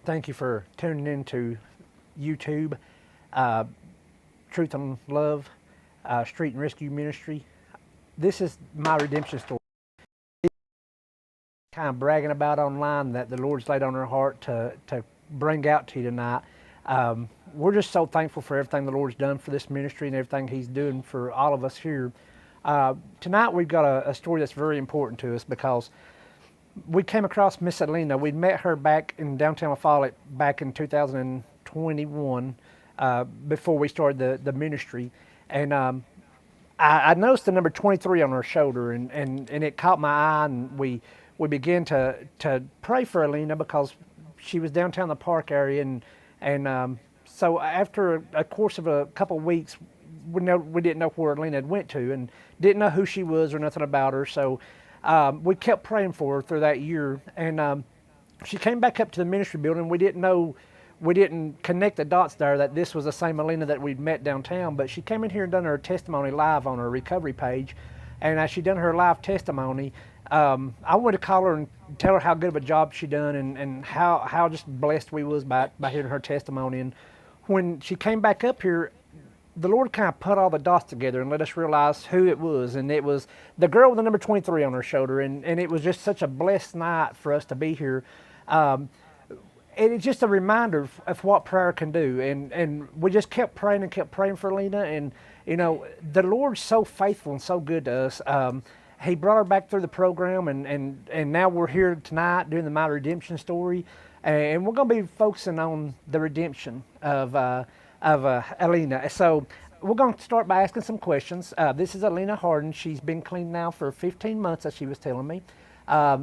Thank you for tuning into YouTube, uh, Truth and Love, Street and Rescue Ministry. This is my redemption story. Kind of bragging about online that the Lord's laid on our heart to bring out to you tonight. We're just so thankful for everything the Lord's done for this ministry and everything He's doing for all of us here. Tonight we've got a story that's very important to us because we came across Miss Alina. We met her back in downtown Follett back in 2021 before we started the ministry. And I noticed the number 23 on her shoulder, and it caught my eye, and we began to pray for Alina because she was downtown the park area. And so after a course of a couple of weeks, we didn't know where Alina had went to and didn't know who she was or nothing about her. So we kept praying for her through that year, and she came back up to the ministry building. We didn't connect the dots there that this was the same Alina that we'd met downtown, but she came in here and done her testimony live on her recovery page. And as she done her live testimony, I wanted to call her and tell her how good of a job she done and how just blessed we was by hearing her testimony. And when she came back up here, the Lord kind of put all the dots together and let us realize who it was. And it was the girl with the number 23 on her shoulder. And it was just such a blessed night for us to be here. And it's just a reminder of what prayer can do. And we just kept praying for Alina. And, you know, the Lord's so faithful and so good to us. He brought her back through the program. And now we're here tonight doing the My Redemption story. And we're going to be focusing on the redemption of Alina. So we're going to start by asking some questions. This is Alina Hardin. She's been clean now for 15 months, as she was telling me.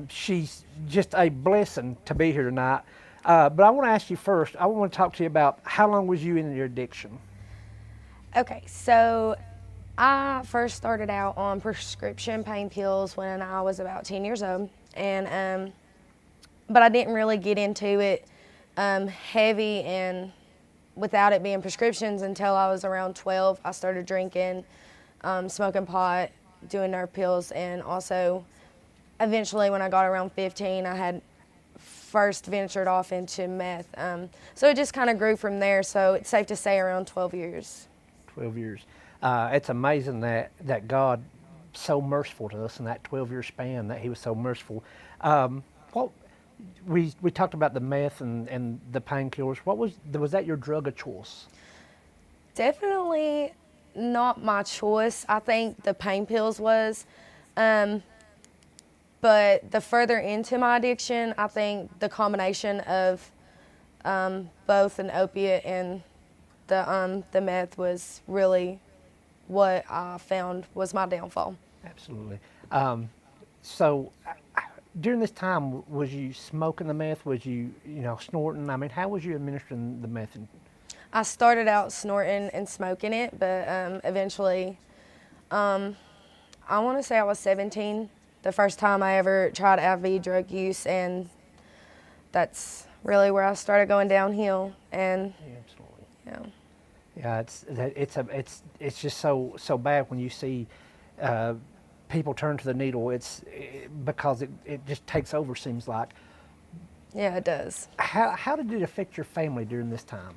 She's just a blessing to be here tonight. But I want to ask you first, I want to talk to you about how long was you in your addiction? Okay, so I first started out on prescription pain pills when I was about 10 years old. And but I didn't really get into it heavy and without it being prescriptions until I was around 12. I started drinking, smoking pot, doing nerve pills, and also eventually when I got around 15, I had first ventured off into meth. So it just kind of grew from there, so it's safe to say around 12 years. 12 years. It's amazing that God so merciful to us in that 12-year span, that He was so merciful. We talked about the meth and the painkillers. Was that your drug of choice? Definitely not my choice. I think the pain pills was. But the further into my addiction, I think the combination of both an opiate and the meth was really what I found was my downfall. Absolutely. So during this time, was you smoking the meth? Was you snorting? I mean, how was you administering the meth? I started out snorting and smoking it, but eventually, I want to say I was 17 the first time I ever tried IV drug use, and that's really where I started going downhill. And yeah, absolutely. Yeah, it's just so bad when you see people turn to the needle. Because it just takes over, seems like. Yeah, it does. How did it affect your family during this time?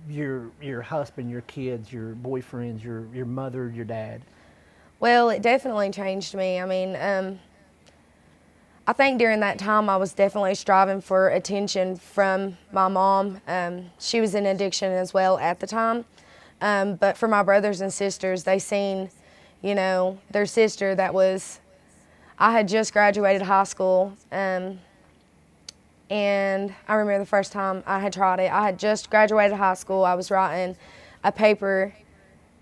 Your husband, your kids, your boyfriends, your mother, your dad? Well, it definitely changed me. I mean, I think during that time I was definitely striving for attention from my mom. She was in addiction as well at the time. But for my brothers and sisters, they seen, their sister I had just graduated high school. And I remember the first time I had tried it. I had just graduated high school. I was writing a paper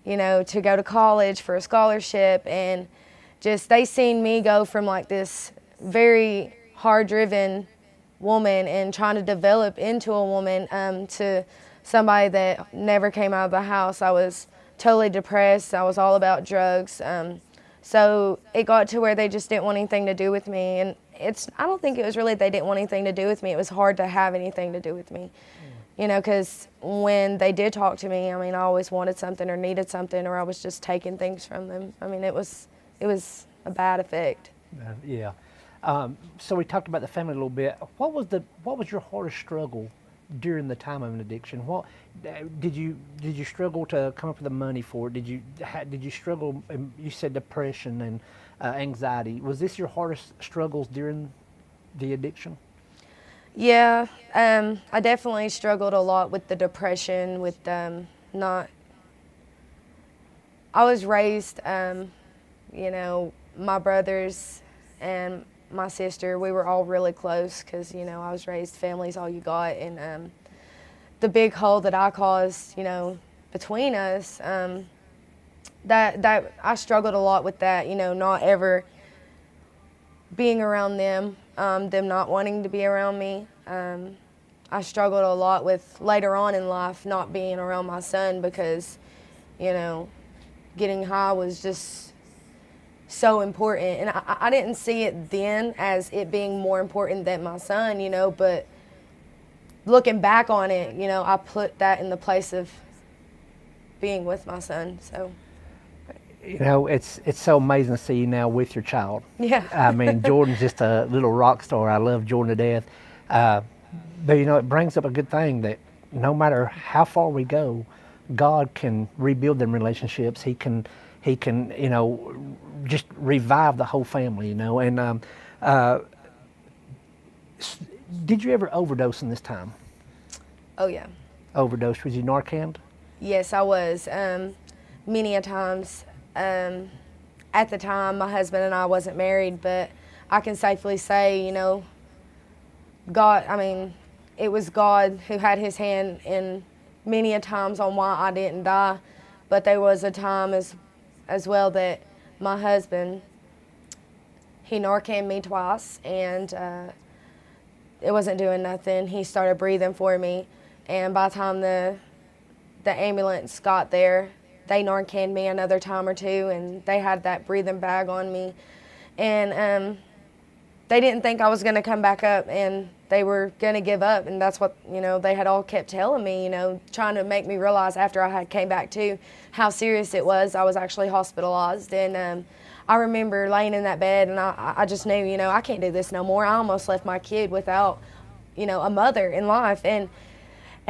to go to college for a scholarship, and just they seen me go from like this very hard-driven woman and trying to develop into a woman to somebody that never came out of the house. I was totally depressed. I was all about drugs. So it got to where they just didn't want anything to do with me, and I don't think it was really they didn't want anything to do with me. It was hard to have anything to do with me. Because when they did talk to me, I mean, I always wanted something or needed something, or I was just taking things from them. I mean, it was a bad effect. Yeah. So we talked about the family a little bit. What was your hardest struggle during the time of an addiction? What did you struggle to come up with the money for it? Did you struggle? You said depression and anxiety. Was this your hardest struggles during the addiction? Yeah, I definitely struggled a lot with the depression, with not. I was raised, you know, my brothers and my sister, we were all really close because, you know, I was raised family's all you got. And the big hole that I caused, you know, between us, that I struggled a lot with that, you know, not ever being around them, them not wanting to be around me. I struggled a lot with later on in life not being around my son because, you know, getting high was just so important. And I didn't see it then as it being more important than my son, you know, but looking back on it, you know, I put that in the place of being with my son. So, You know, it's so amazing to see you now with your child. yeah. I mean, Jordan's just a little rock star. I love Jordan to death. But you know, it brings up a good thing that no matter how far we go, God can rebuild them relationships. He can, you know, just revive the whole family. You know, and did you ever overdose in this time? Oh, yeah. Overdose? Was you Narcan? Yes, I was. Many a times. At the time, my husband and I wasn't married, but I can safely say, you know, God, I mean, it was God who had his hand in many a times on why I didn't die. But there was a time as well that my husband, he Narcaned me twice, and it wasn't doing nothing. He started breathing for me, and by the time the ambulance got there, they Narcaned me another time or two, and they had that breathing bag on me. And they didn't think I was going to come back up, and they were going to give up. And that's what, you know, they had all kept telling me, you know, trying to make me realize after I had came back to how serious it was. I was actually hospitalized. And I remember laying in that bed, and I just knew, you know, I can't do this no more. I almost left my kid without, you know, a mother in life. And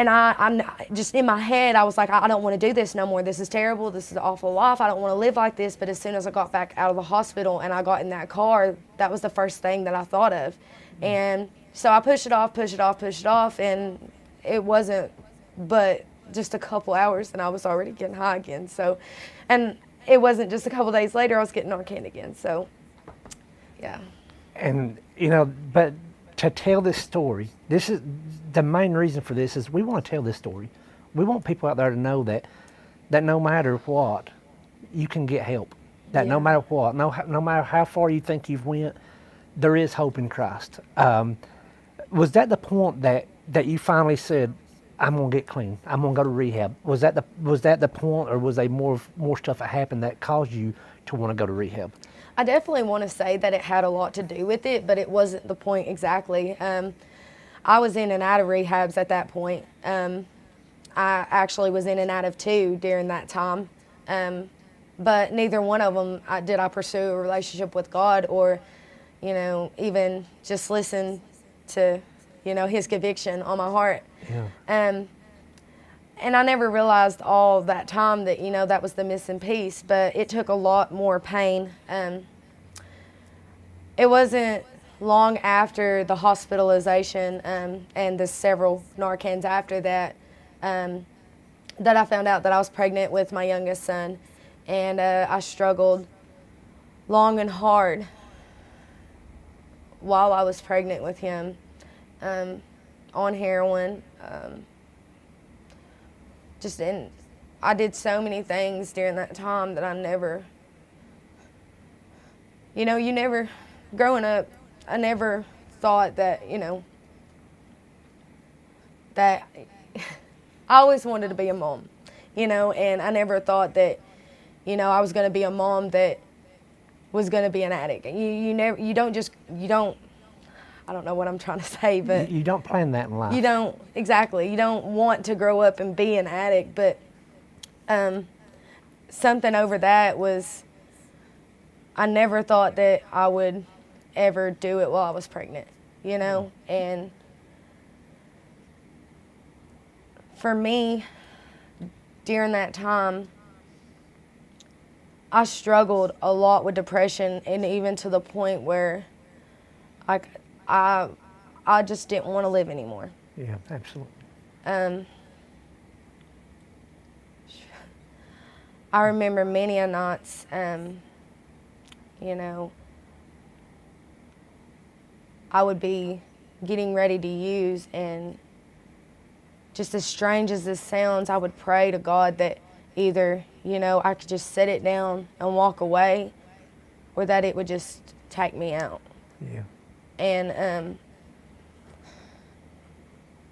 I'm just in my head, I was like, I don't want to do this no more. This is terrible. This is an awful life. I don't want to live like this. But as soon as I got back out of the hospital and I got in that car, that was the first thing that I thought of. And so I pushed it off, and it wasn't but just a couple hours, and I was already getting high again. So, and it wasn't just a couple days later, I was getting Narcan again. So, yeah. And you know, but to tell this story, this is the main reason for this is we want to tell this story. We want people out there to know that no matter what, you can get help. That no Yeah. matter what, no matter how far you think you've went, there is hope in Christ. Was that the point that you finally said, "I'm gonna get clean. I'm gonna go to rehab"? Was that the point, or was there more stuff that happened that caused you to want to go to rehab? I definitely want to say that it had a lot to do with it, but it wasn't the point exactly. I was in and out of rehabs at that point. I actually was in and out of two during that time. But neither one of them did I pursue a relationship with God, or, you know, even just listen to, you know, his conviction on my heart. Yeah. And I never realized all that time that, you know, that was the missing piece, but it took a lot more pain. It wasn't long after the hospitalization and the several Narcans after that that I found out that I was pregnant with my youngest son. And I struggled long and hard while I was pregnant with him on heroin. I did so many things during that time that I never, you know, growing up, I never thought that, you know, that I always wanted to be a mom, you know, and I never thought that, you know, I was going to be a mom that was going to be an addict. You don't, I don't know what I'm trying to say, but You don't plan that in life. you don't want to grow up and be an addict, but something over that was, I never thought that I would ever do it while I was pregnant, you know? And for me, during that time, I struggled a lot with depression, and even to the point where I just didn't want to live anymore. Yeah, absolutely. I remember many a nights, you know, I would be getting ready to use, and just as strange as this sounds, I would pray to God that either, you know, I could just set it down and walk away, or that it would just take me out. Yeah. And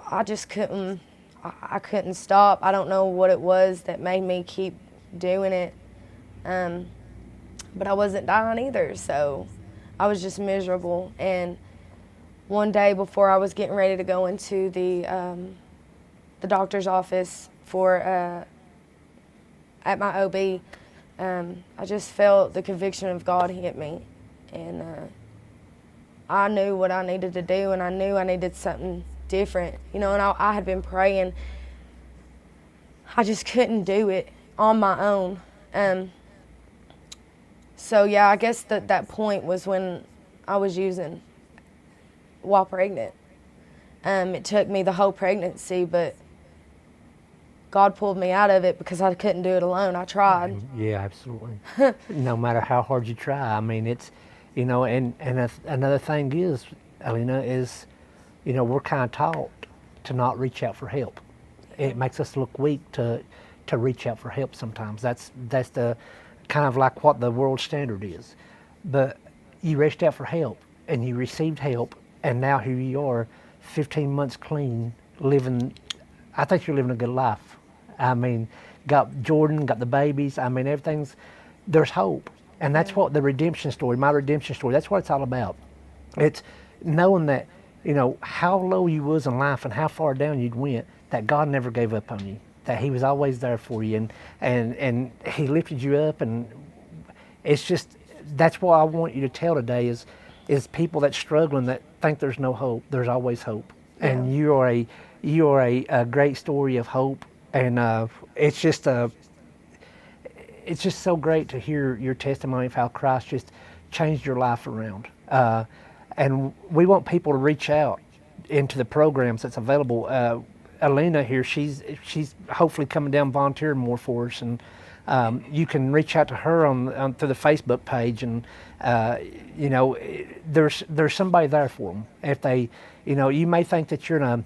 I just couldn't, I couldn't stop. I don't know what it was that made me keep doing it. But I wasn't dying either, so I was just miserable. And one day before I was getting ready to go into the doctor's office for at my OB, I just felt the conviction of God hit me, and I knew what I needed to do, and I knew I needed something different, you know. And I had been praying. I just couldn't do it on my own. So yeah, I guess that point was when I was using while pregnant. It took me the whole pregnancy, but God pulled me out of it because I couldn't do it alone. I tried. Yeah, absolutely. No matter how hard you try, I mean, it's, you know, and another thing is, Alina, is, you know, we're kind of taught to not reach out for help. It makes us look weak to reach out for help sometimes. That's the kind of like what the world standard is. But you reached out for help, and you received help, and now here you are, 15 months clean, living. I think you're living a good life. I mean, got Jordan, got the babies. I mean, there's hope. And that's what the redemption story, my redemption story, that's what it's all about. It's knowing that, you know, how low you was in life and how far down you'd went, that God never gave up on you, that he was always there for you, and he lifted you up. And it's just, that's what I want you to tell today is people that struggling, that think there's no hope, there's always hope. Yeah. And you are a great story of hope. And it's just so great to hear your testimony of how Christ just changed your life around. And we want people to reach out into the programs that's available. Alina here, she's hopefully coming down volunteering more for us, and you can reach out to her on through the Facebook page, and you know, there's somebody there for them. If they, you know, you may think that you're in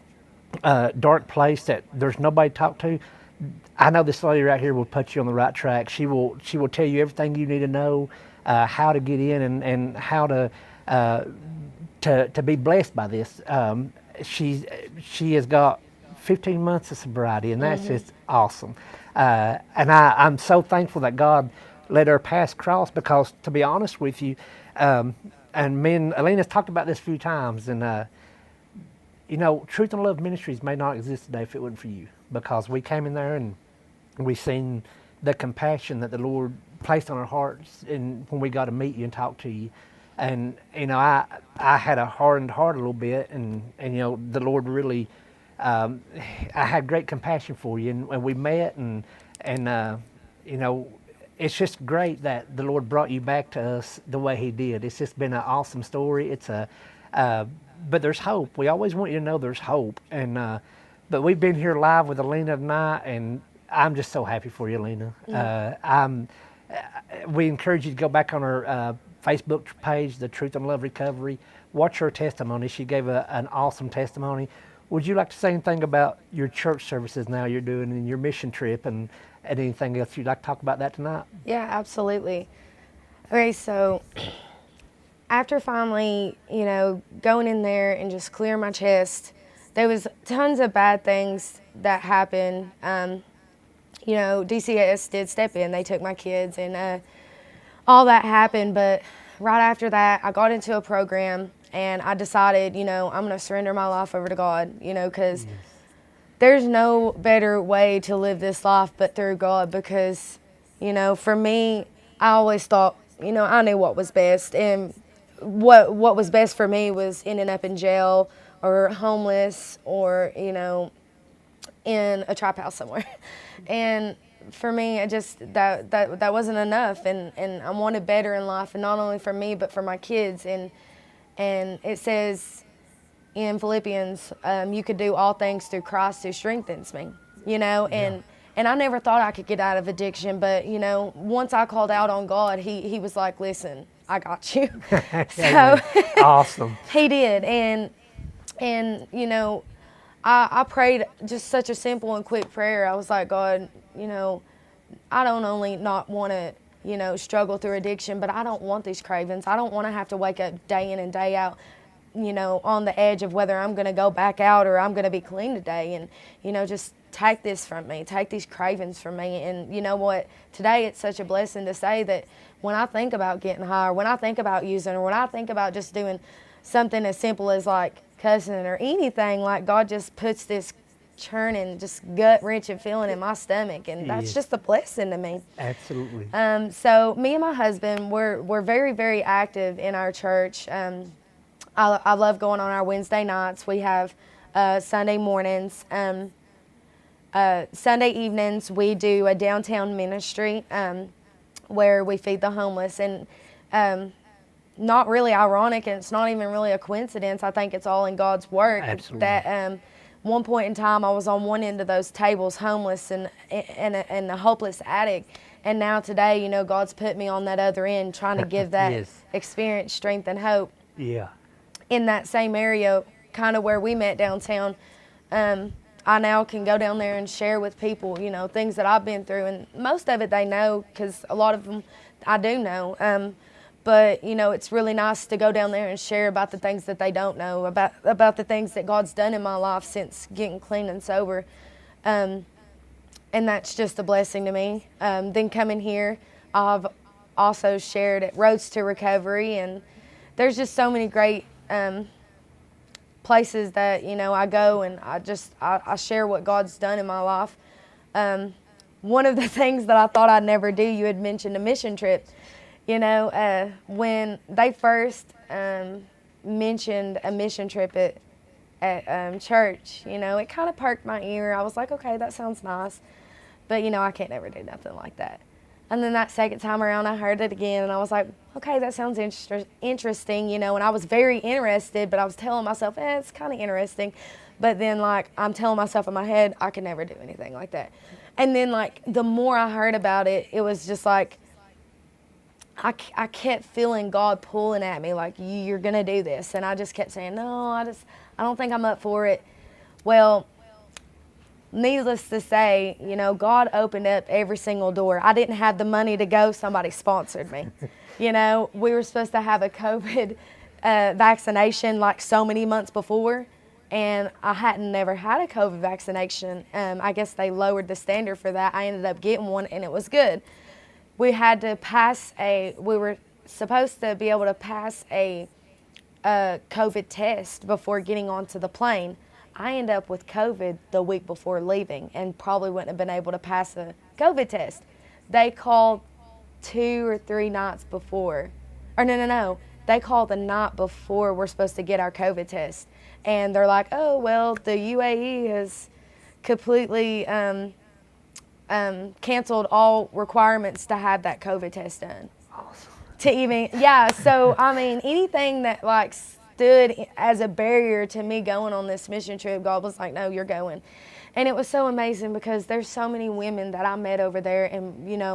a dark place that there's nobody to talk to. I know this lady right here will put you on the right track. She will tell you everything you need to know, how to get in, and how to be blessed by this. She has got 15 months of sobriety, and that's just awesome. And I'm so thankful that God let her pass cross, because to be honest with you, and me and Alina's talked about this a few times, and you know, Truth and Love Ministries may not exist today if it wasn't for you, because we came in there and we seen the compassion that the Lord placed on our hearts, and when we got to meet you and talk to you. And you know, I had a hardened heart a little bit, and you know, the Lord really, I had great compassion for you, and we met, and you know, it's just great that the Lord brought you back to us the way he did. It's just been an awesome story. It's but there's hope. We always want you to know there's hope. And but we've been here live with Alina tonight, and I'm just so happy for you, Alina. We encourage you to go back on our Facebook page, the Truth and Love Recovery. Watch her testimony. She gave an awesome testimony. Would you like to say anything about your church services now you're doing, and your mission trip, and anything else you'd like to talk about that tonight? Yeah, absolutely. Okay, so after finally, you know, going in there and just clearing my chest, there was tons of bad things that happened. You know, DCS did step in. They took my kids, and all that happened. But right after that, I got into a program, and I decided, you know, I'm going to surrender my life over to God, you know, because there's no better way to live this life but through God. Because, you know, for me, I always thought, you know, I knew what was best. And what was best for me was ending up in jail or homeless or, in a trap house somewhere. And for me, it just that wasn't enough, and I wanted better in life, and not only for me but for my kids. And it says in Philippians, you could do all things through Christ who strengthens me, and I never thought I could get out of addiction, but once I called out on God, he was like, listen, I got you. So Awesome. he did. And I prayed just such a simple and quick prayer. I was like, God, I don't only not want to, struggle through addiction, but I don't want these cravings. I don't want to have to wake up day in and day out, on the edge of whether I'm going to go back out or I'm going to be clean today. And, just take this from me, take these cravings from me. And you know what? Today it's such a blessing to say that when I think about getting high, or when I think about using, or when I think about just doing something as simple as like cussing or anything, like God just puts this churning, just gut-wrenching feeling in my stomach, and that's just a blessing to me. Absolutely. So me and my husband, we're very, very active in our church. I love going on our Wednesday nights. We have Sunday mornings. Sunday evenings, we do a downtown ministry where we feed the homeless. And not really ironic, and it's not even really a coincidence. I think it's all in God's work. Absolutely. That one point in time, I was on one end of those tables, homeless and a hopeless addict. And now today, God's put me on that other end, trying to give that Yes. experience, strength, and hope. Yeah. In that same area, kind of where we met downtown, I now can go down there and share with people, things that I've been through. And most of it they know, because a lot of them I do know. But, it's really nice to go down there and share about the things that they don't know, about the things that God's done in my life since getting clean and sober. And that's just a blessing to me. Then coming here, I've also shared at Roads to Recovery, and there's just so many great places that, I go, and I share what God's done in my life. One of the things that I thought I'd never do, you had mentioned a mission trip. When they first mentioned a mission trip at church, it kind of perked my ear. I was like, okay, that sounds nice. But, I can't ever do nothing like that. And then that second time around, I heard it again, and I was like, okay, that sounds interesting, and I was very interested, but I was telling myself, it's kind of interesting. But then, I'm telling myself in my head, I could never do anything like that. And then, the more I heard about it, it was just like, I kept feeling God pulling at me, like, you're going to do this. And I just kept saying, no, I don't think I'm up for it. Well, needless to say, God opened up every single door. I didn't have the money to go. Somebody sponsored me. We were supposed to have a COVID vaccination like so many months before, and I hadn't never had a COVID vaccination. I guess they lowered the standard for that. I ended up getting one, and it was good. We were supposed to be able to pass a COVID test before getting onto the plane. I ended up with COVID the week before leaving, and probably wouldn't have been able to pass a COVID test. They called 2 or 3 nights before, or no. They called the night before we're supposed to get our COVID test. And they're like, oh, well, the UAE has completely canceled all requirements to have that COVID test done. Awesome. So, anything that stood as a barrier to me going on this mission trip, God was like, no, you're going. And it was so amazing because there's so many women that I met over there, and,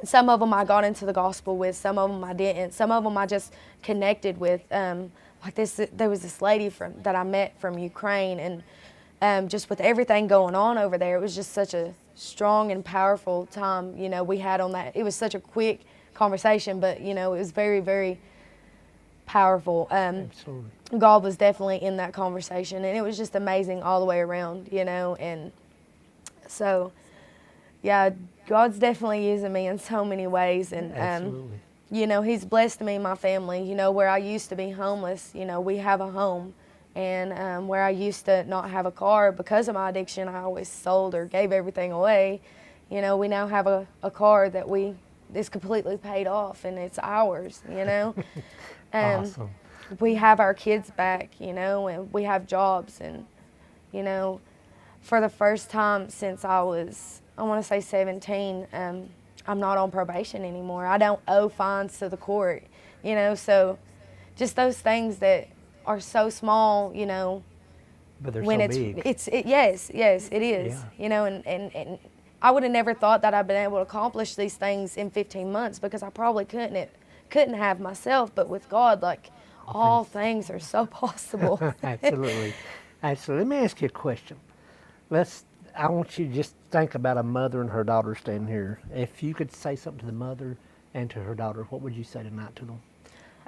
some of them I got into the gospel with, some of them I didn't, some of them I just connected with. There was this lady that I met from Ukraine, and just with everything going on over there, it was just such a strong and powerful time, we had on that. It was such a quick conversation, but, it was very, very powerful. Absolutely. God was definitely in that conversation, and it was just amazing all the way around, and so, yeah, God's definitely using me in so many ways, and Absolutely. He's blessed me and my family. Where I used to be homeless, we have a home, and where I used to not have a car because of my addiction, I always sold or gave everything away. We now have a car that we is completely paid off and it's ours, you know. Awesome. We have our kids back, you know, and we have jobs, and you know, for the first time since I was, I want to say 17, I'm not on probation anymore. I don't owe fines to the court, you know, so just those things that are so small, you know, But they're when so it's, big. yes, it is, Yeah. you know, and I would have never thought that I'd been able to accomplish these things in 15 months because I probably couldn't have myself, but with God, like, all things are so possible. Absolutely. Absolutely. Let me ask you a question. I want you to just think about a mother and her daughter standing here. If you could say something to the mother and to her daughter, what would you say tonight to them?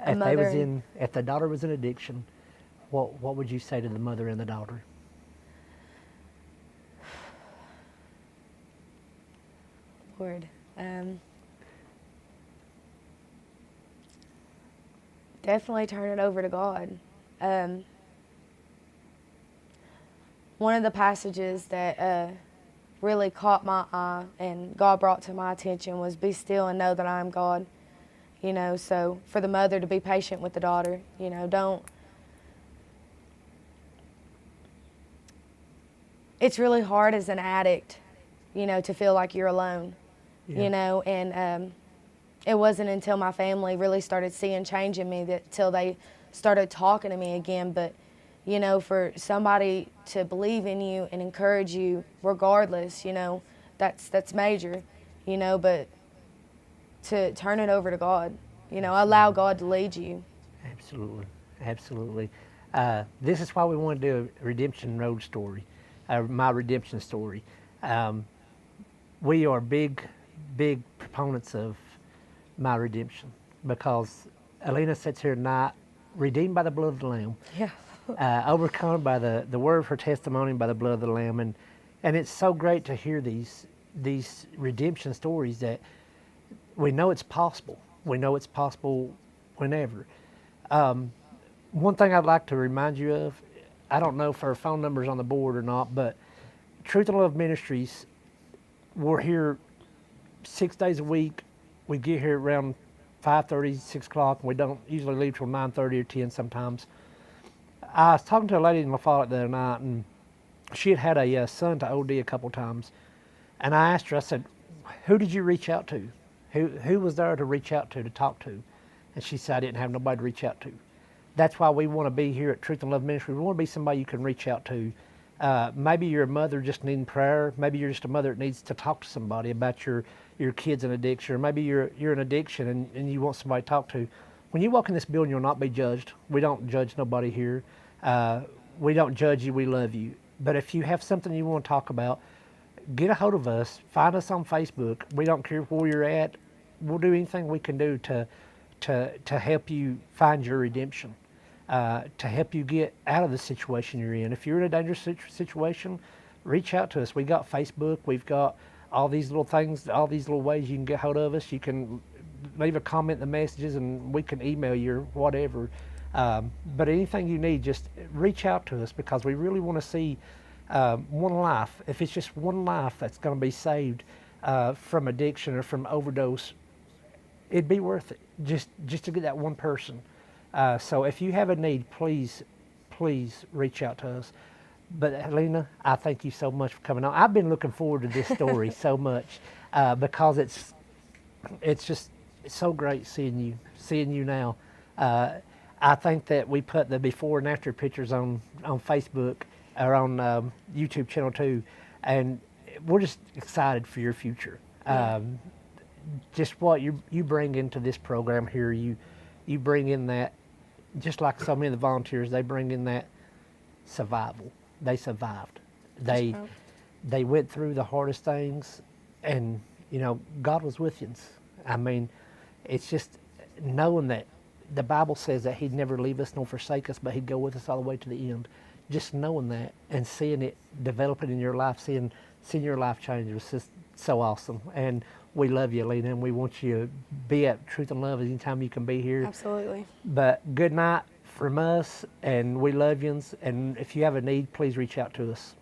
A mother and If the daughter was in addiction, what would you say to the mother and the daughter? Lord, definitely turn it over to God. One of the passages that really caught my eye and God brought to my attention was, "Be still and know that I am God." You know, so for the mother to be patient with the daughter, you know, don't. It's really hard as an addict, you know, to feel like you're alone, Yeah. you know, and it wasn't until my family really started seeing change in me that till they started talking to me again. But, you know, for somebody to believe in you and encourage you regardless, you know, that's major, you know, but to turn it over to God, you know, allow God to lead you. Absolutely, absolutely. This is why we want to do a redemption road story, my redemption story. Um, we are big proponents of my redemption because Alina sits here tonight, redeemed by the blood of the Lamb, Yeah. overcome by the word of her testimony and by the blood of the Lamb, and it's so great to hear these redemption stories that we know it's possible. We know it's possible whenever. One thing I'd like to remind you of, I don't know if our phone number's on the board or not, but Truth and Love Ministries, we're here 6 days a week. We get here around 5:30, 6 o'clock, and we don't usually leave till 9:30 or 10 sometimes. I was talking to a lady in my father the other night, and she had a son to OD a couple times. And I asked her, I said, who did you reach out to? Who was there to reach out to talk to? And she said, I didn't have nobody to reach out to. That's why we want to be here at Truth and Love Ministry. We want to be somebody you can reach out to. Maybe you're a mother just needing prayer. Maybe you're just a mother that needs to talk to somebody about your kids in addiction. Or maybe you're in addiction and you want somebody to talk to. When you walk in this building, you'll not be judged. We don't judge nobody here. We don't judge you. We love you. But if you have something you want to talk about, get a hold of us. Find us on Facebook. We don't care where you're at. We'll do anything we can do to help you find your redemption, to help you get out of the situation you're in. If you're in a dangerous situation, reach out to us. We got Facebook. We've got all these little things, all these little ways you can get hold of us. You can leave a comment in the messages, and we can email you or whatever. But anything you need, just reach out to us because we really want to see one life. If it's just one life that's going to be saved from addiction or from overdose, it'd be worth it just to get that one person. So if you have a need, please reach out to us. But Alina, I thank you so much for coming on. I've been looking forward to this story so much because it's just so great seeing you now. I think that we put the before and after pictures on Facebook or on YouTube channel too, and we're just excited for your future. Just what you bring into this program here, you bring in that, just like so many of the volunteers, they bring in that survival. They survived. They went through the hardest things, and God was with you. I mean, it's just knowing that the Bible says that He'd never leave us nor forsake us, but He'd go with us all the way to the end. Just knowing that and seeing it developing in your life, seeing your life change was just so awesome. And we love you, Alina, and we want you to be at Truth and Love anytime you can be here. Absolutely. But good night from us, and we love you. And if you have a need, please reach out to us.